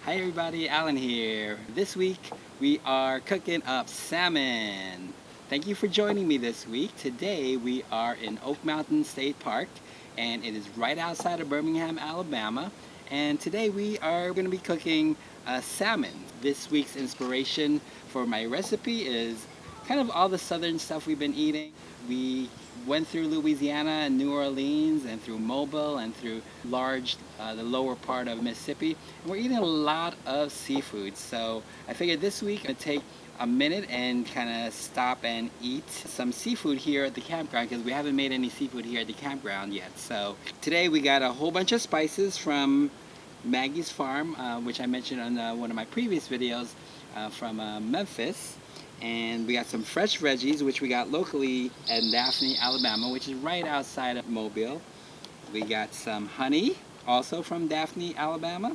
Hi everybody, Alan here. This week we are cooking up salmon. Thank you for joining me this week. Today we are in Oak Mountain State Park and it is right outside of Birmingham, Alabama. And today we are going to be cooking salmon. This week's inspiration for my recipe is kind of all the southern stuff we've been eating. We went through Louisiana and New Orleans and through Mobile and through the lower part of Mississippi. And we're eating a lot of seafood. So I figured this week I'm going to take a minute and kind of stop and eat some seafood here at the campground because we haven't made any seafood here at the campground yet. So today we got a whole bunch of spices from Maggie's Farm, which I mentioned on one of my previous videos from Memphis. And we got some fresh veggies, which we got locally in Daphne, Alabama, which is right outside of Mobile. We got some honey, also from Daphne, Alabama.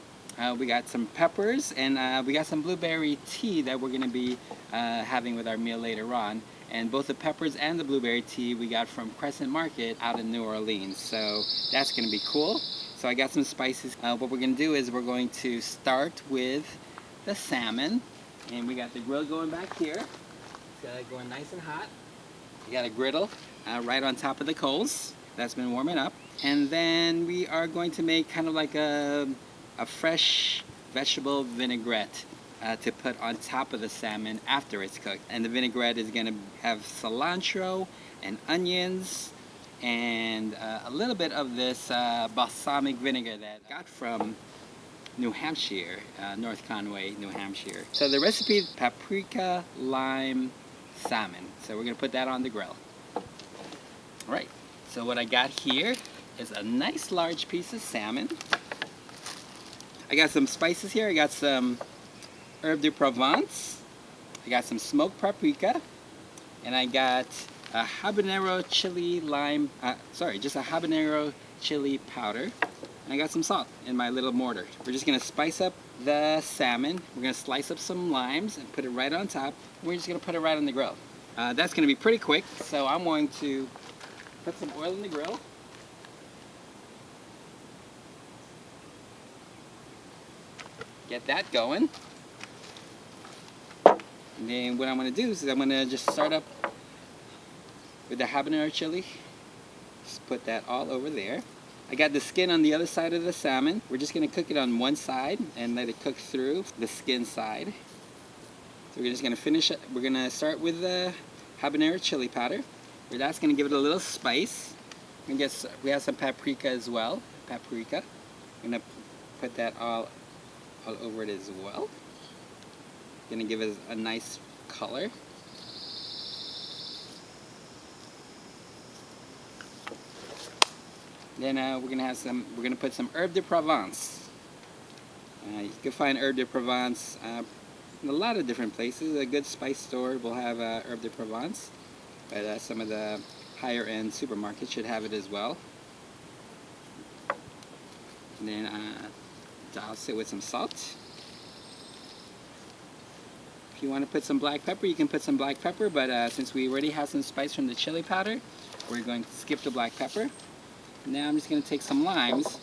We got some peppers, and we got some blueberry tea that we're going to be having with our meal later on. And both the peppers and the blueberry tea we got from Crescent Market out in New Orleans. So that's going to be cool. So I got some spices. What we're going to do is we're going to start with the salmon. And we got the grill going back here. It's got it going nice and hot. You got a griddle right on top of the coals. That's been warming up. And then we are going to make kind of like a fresh vegetable vinaigrette to put on top of the salmon after it's cooked. And the vinaigrette is going to have cilantro and onions and a little bit of this balsamic vinegar that I got from New Hampshire, North Conway, New Hampshire. So the recipe is Paprika Lime Salmon. So we're going to put that on the grill. Alright, so what I got here is a nice large piece of salmon. I got some spices here. I got some herb de Provence. I got some smoked paprika. And I got a habanero chili just a habanero chili powder. And I got some salt in my little mortar. We're just going to spice up the salmon. We're going to slice up some limes and put it right on top. We're just going to put it right on the grill. That's going to be pretty quick, so I'm going to put some oil in the grill. Get that going. And then what I'm going to do is I'm going to just start up with the habanero chili. Just put that all over there. I got the skin on the other side of the salmon. We're just going to cook it on one side and let it cook through the skin side. So we're just going to finish it. We're going to start with the habanero chili powder. That's going to give it a little spice. We have some paprika as well. Paprika. I'm going to put that all over it as well. Going to give it a nice color. Then we're gonna put some herb de Provence. You can find herb de Provence in a lot of different places. A good spice store will have herb de Provence, but some of the higher end supermarkets should have it as well. And then douse it with some salt. If you want to put some black pepper, you can put some black pepper, but since we already have some spice from the chili powder, we're going to skip the black pepper. Now I'm just going to take some limes,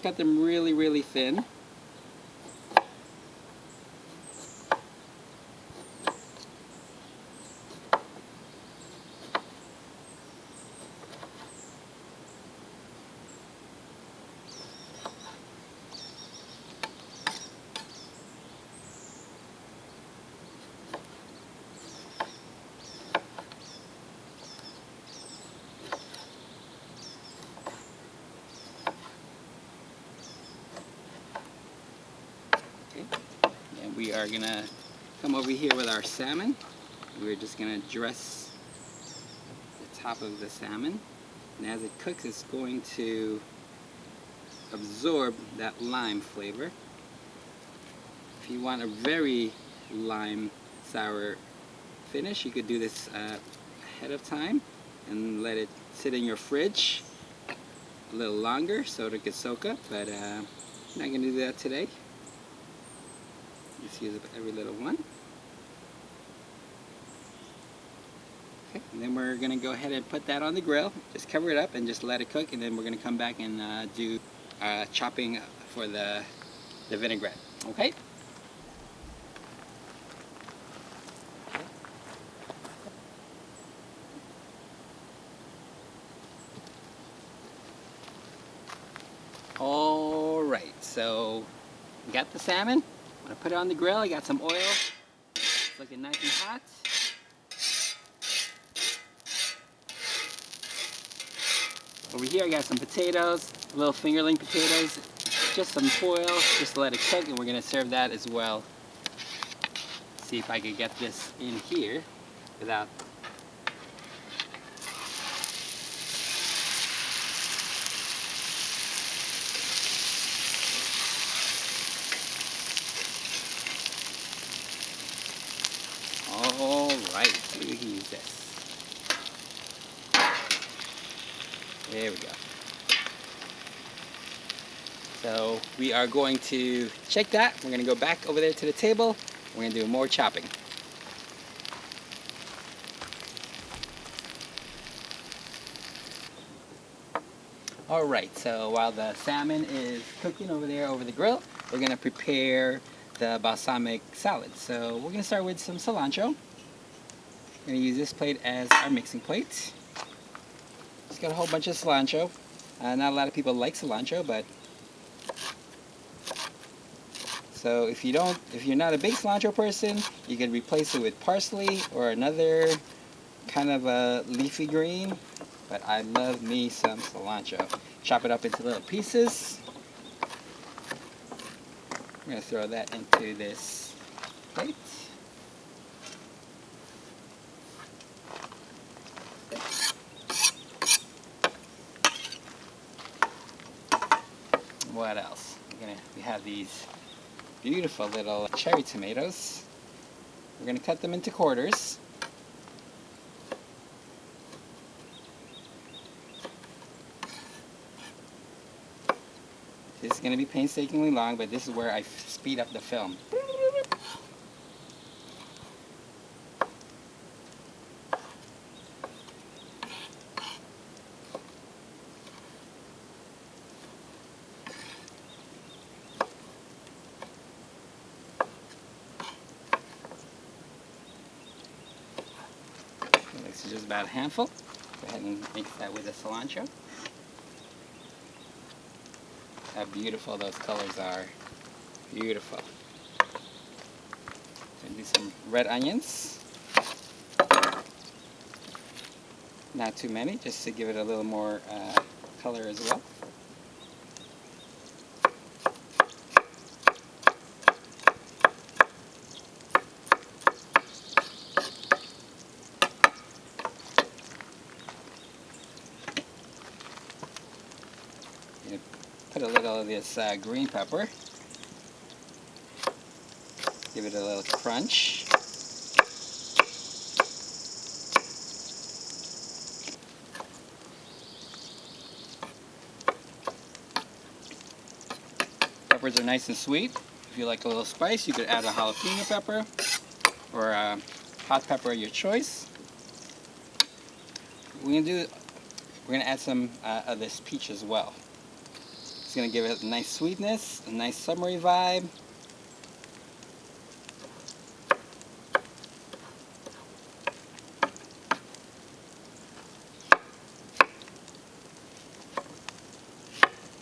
cut them really, really thin. And we are going to come over here with our salmon. We're just going to dress the top of the salmon. And as it cooks, it's going to absorb that lime flavor. If you want a very lime sour finish, you could do this ahead of time and let it sit in your fridge a little longer so it could soak up, but I'm not going to do that today. Just use every little one. Okay, and then we're going to go ahead and put that on the grill. Just cover it up and just let it cook, and then we're going to come back and do chopping for the the vinaigrette. Okay? All right, so we got the salmon. I'm gonna put it on the grill. I got some oil. It's looking nice and hot. Over here I got some potatoes, little fingerling potatoes, just some foil, just to let it cook, and we're gonna serve that as well. See if I can get this in here without. All right, maybe we can use this. There we go. So we are going to check that. We're going to go back over there to the table. We're going to do more chopping. All right, so while the salmon is cooking over there over the grill, we're going to prepare the balsamic salad. So we're going to start with some cilantro. We're going to use this plate as our mixing plate. It's got a whole bunch of cilantro. Not a lot of people like cilantro, but so if you're not a big cilantro person, you can replace it with parsley or another kind of a leafy green. But I love me some cilantro. Chop it up into little pieces. I'm going to throw that into this plate. What else? We have these beautiful little cherry tomatoes. We're going to cut them into quarters. This is going to be painstakingly long, but this is where I speed up the film. This is just about a handful. Go ahead and mix that with the cilantro. How beautiful those colors are. Beautiful. Gonna do some red onions. Not too many, just to give it a little more color as well. Put a little of this green pepper. Give it a little crunch. Peppers are nice and sweet. If you like a little spice, you could add a jalapeno pepper or a hot pepper of your choice. We're gonna add some of this peach as well. It's gonna give it a nice sweetness, a nice summery vibe.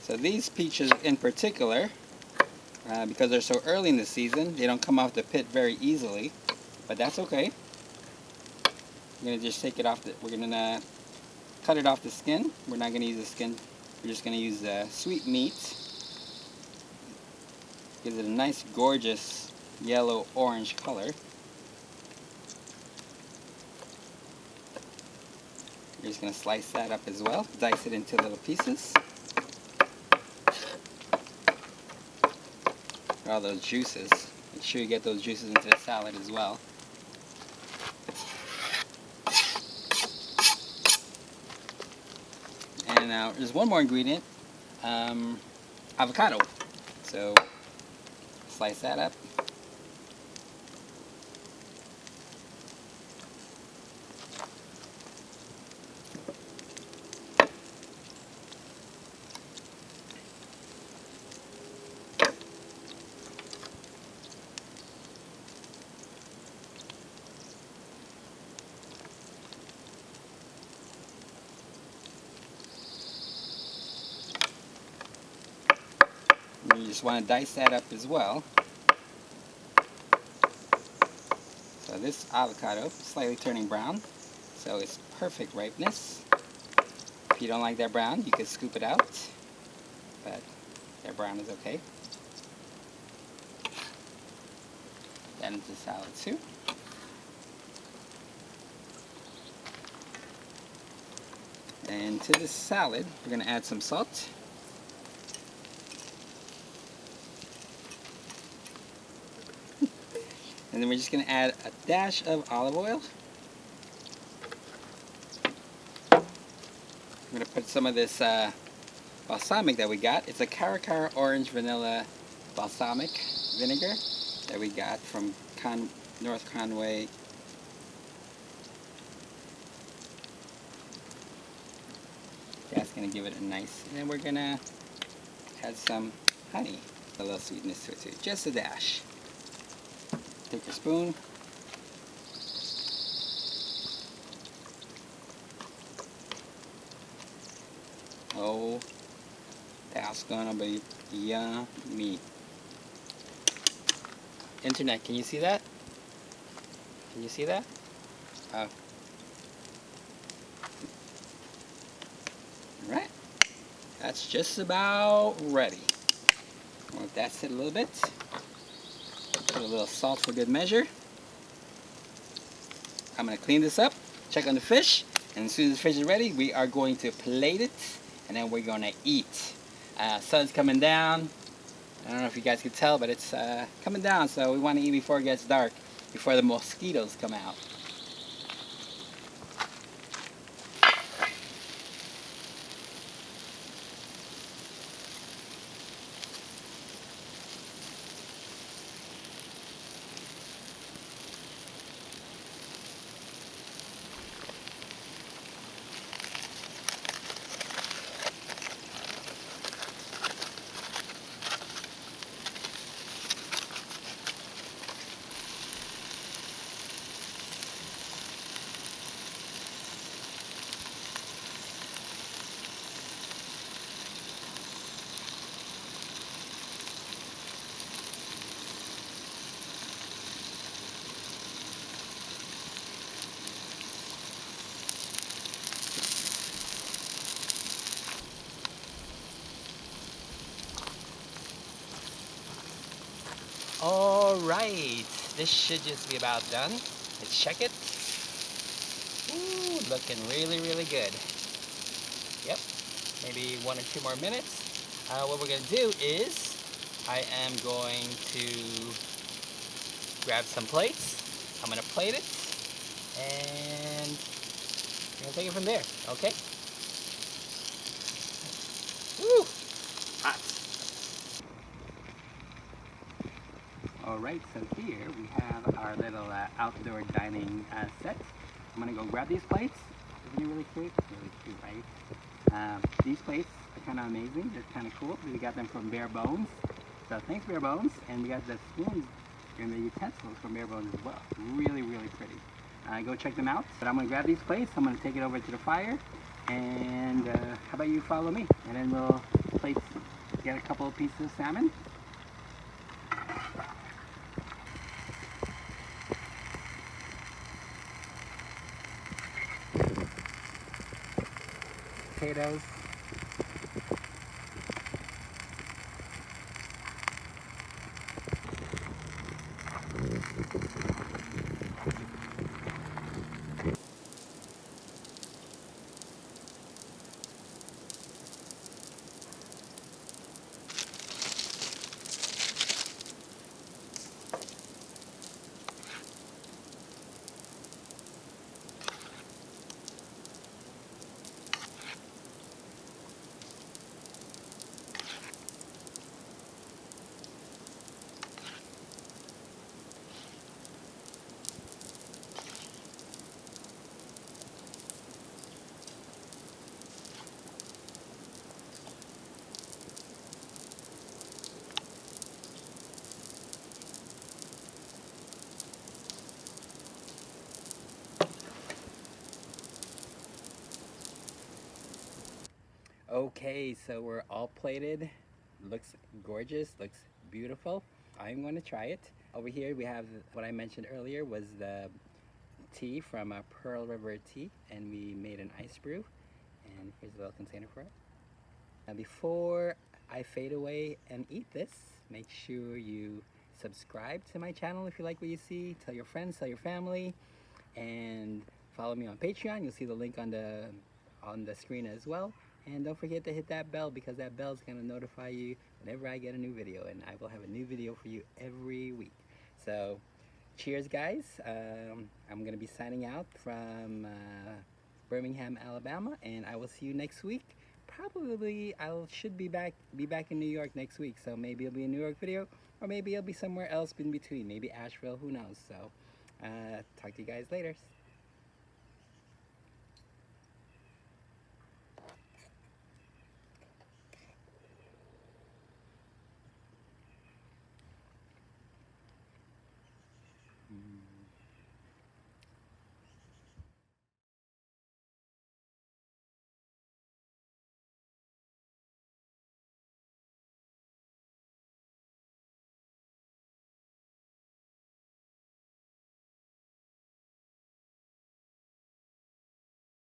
So these peaches in particular, because they're so early in the season, they don't come off the pit very easily, but that's okay. We're gonna just take it off. We're gonna cut it off the skin. We're not gonna use the skin. We're just gonna use the sweet meat. Gives it a nice, gorgeous yellow-orange color. We're just gonna slice that up as well. Dice it into little pieces. All those juices. Make sure you get those juices into the salad as well. And now there's one more ingredient, avocado. So slice that up. course, want to dice that up as well. So this avocado is slightly turning brown, so it's perfect ripeness. If you don't like that brown, you could scoop it out, but that brown is okay. That into salad too. And to this salad, we're going to add some salt. And then we're just going to add a dash of olive oil. I'm going to put some of this balsamic that we got. It's a Caracara orange vanilla balsamic vinegar that we got from North Conway. That's going to give it a nice, and then we're going to add some honey, a little sweetness to it too, just a dash. Take your spoon. Oh, that's gonna be yummy. Internet, can you see that? Can you see that? Oh. Alright, that's just about ready. Let that sit a little bit. Put a little salt for good measure. I'm going to clean this up, check on the fish, and as soon as the fish is ready, we are going to plate it, and then we're going to eat. Sun's coming down. I don't know if you guys can tell, but it's coming down, so we want to eat before it gets dark, before the mosquitoes come out. Alright, this should just be about done. Let's check it. Ooh, looking really, really good. Yep, maybe 1 or 2 more minutes. What we're going to do is, I am going to grab some plates. I'm going to plate it, and we're going to take it from there, okay? Woo! Hot. Alright, so here we have our little outdoor dining set. I'm going to go grab these plates. Isn't it really cute? Really cute, right? These plates are kind of amazing. They're kind of cool. We got them from Bare Bones. So thanks, Bare Bones. And we got the spoons and the utensils from Bare Bones as well. Really, really pretty. Go check them out. But I'm going to grab these plates. I'm going to take it over to the fire. And how about you follow me? And then we'll get a couple of pieces of salmon. Potatoes. Okay, so we're all plated. looks gorgeous, looks beautiful. I'm going to try it. Over here we have what I mentioned earlier was the tea from Pearl River Tea, and we made an ice brew. And here's a little container for it. Now before I fade away and eat this, make sure you subscribe to my channel if you like what you see. Tell your friends, tell your family, and follow me on Patreon. You'll see the link on the screen as well. And don't forget to hit that bell, because that bell is going to notify you whenever I get a new video, and I will have a new video for you every week. So cheers, guys. I'm going to be signing out from Birmingham, Alabama, and I will see you next week. Probably I should be back in New York next week, so maybe it'll be a New York video, or maybe it'll be somewhere else in between, maybe Asheville, who knows. So talk to you guys later.